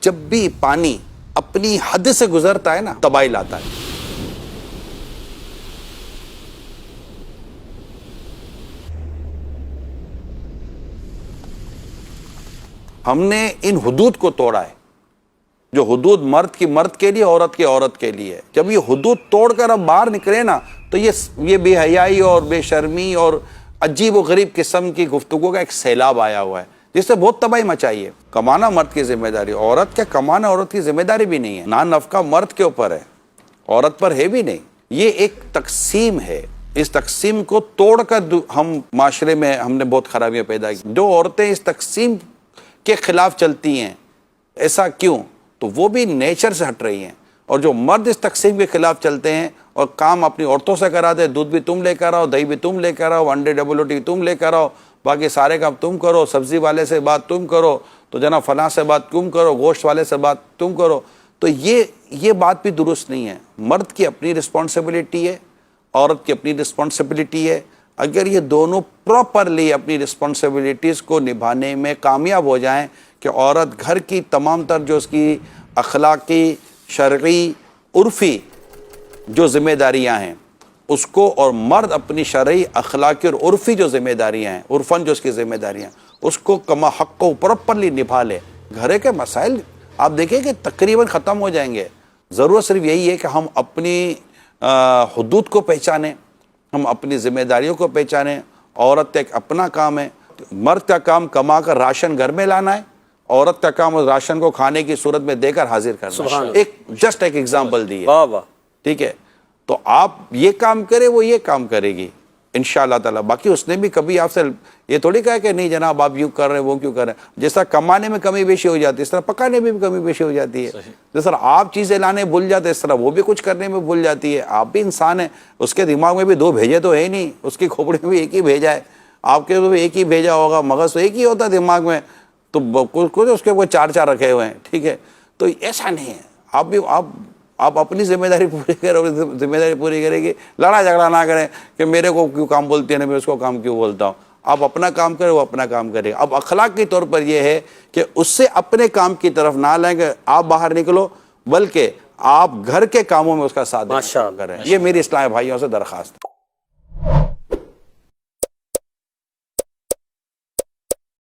جب بھی پانی اپنی حد سے گزرتا ہے نا تباہی لاتا ہے. ہم نے ان حدود کو توڑا ہے، جو حدود مرد کی مرد کے لیے، عورت کی عورت کے لیے. جب یہ حدود توڑ کر اب باہر نکلے نا تو یہ بے حیائی اور بے شرمی اور عجیب و غریب قسم کی گفتگو کا ایک سیلاب آیا ہوا ہے جس سے بہت تباہی مچائی ہے. کمانا مرد کی ذمہ داری، عورت کیا کمانا عورت کی ذمہ داری بھی نہیں ہے. نان نفقہ مرد کے اوپر ہے، عورت پر ہے بھی نہیں. یہ ایک تقسیم ہے. اس تقسیم کو توڑ کر ہم معاشرے میں ہم نے بہت خرابیاں پیدا کی. جو عورتیں اس تقسیم کے خلاف چلتی ہیں، ایسا کیوں؟ تو وہ بھی نیچر سے ہٹ رہی ہیں. اور جو مرد اس تقسیم کے خلاف چلتے ہیں اور کام اپنی عورتوں سے کراتے ہیں، دودھ بھی تم لے کر آؤ، دہی بھی تم لے کر آؤ، انڈے WT تم لے کر آؤ، باقی سارے کام تم کرو، سبزی والے سے بات تم کرو، تو جناب فلاں سے بات تم کرو، گوشت والے سے بات تم کرو. تو یہ بات بھی درست نہیں ہے. مرد کی اپنی رسپانسبلٹی ہے، عورت کی اپنی رسپانسبلٹی ہے. اگر یہ دونوں پراپرلی اپنی رسپانسبلٹیز کو نبھانے میں کامیاب ہو جائیں کہ عورت گھر کی تمام تر جو اس کی اخلاقی، شرعی، عرفی جو ذمہ داریاں ہیں اس کو، اور مرد اپنی شرعی، اخلاقی اور عرفی جو ذمہ داریاں ہیں، عرفاً جو اس کی ذمہ داریاں اس کو کما حق کو پراپرلی نبھا لے، گھر کے مسائل آپ دیکھیں کہ تقریباً ختم ہو جائیں گے. ضرورت صرف یہی ہے کہ ہم اپنی حدود کو پہچانیں، ہم اپنی ذمہ داریوں کو پہچانیں. عورت کا ایک اپنا کام ہے، مرد کا کام کما کر راشن گھر میں لانا ہے، عورت کا کام اس راشن کو کھانے کی صورت میں دے کر حاضر کرنا ہے. جسٹ ایک ایگزامپل دی ہے، ٹھیک ہے؟ تو آپ یہ کام کرے، وہ یہ کام کرے گی انشاءاللہ تعالیٰ. باقی اس نے بھی کبھی آپ سے یہ تھوڑی کہا کہ نہیں جناب آپ یوں کر رہے ہیں، وہ کیوں کر رہے ہیں. جس طرح کمانے میں کمی بیشی ہو جاتی ہے اس طرح پکانے میں بھی کمی بیشی ہو جاتی ہے. جس طرح آپ چیزیں لانے بھول جاتے اس طرح وہ بھی کچھ کرنے میں بھول جاتی ہے. آپ بھی انسان ہیں، اس کے دماغ میں بھی دو بھیجے تو ہے ہی نہیں، اس کی کھوپڑی میں بھی ایک ہی بھیجا ہے. آپ کے تو ایک ہی بھیجا ہوگا، مغز تو ایک ہی ہوتا ہے دماغ میں، تو کچھ اس کے کوئی چار چار رکھے ہوئے ہیں. ٹھیک ہے، تو ایسا نہیں ہے. آپ اپنی ذمہ داری پوری کرو، ذمہ داری پوری کرے گی. لڑا جھگڑا نہ کریں کہ میرے کو کیوں کام بولتی ہے نا میں اس کو کام کیوں بولتا ہوں. آپ اپنا کام کریں، وہ اپنا کام کرے. اب اخلاق کے طور پر یہ ہے کہ اس سے اپنے کام کی طرف نہ لیں کہ آپ باہر نکلو، بلکہ آپ گھر کے کاموں میں اس کا ساتھ کریں. یہ میری اسلامی بھائیوں سے درخواست ہے.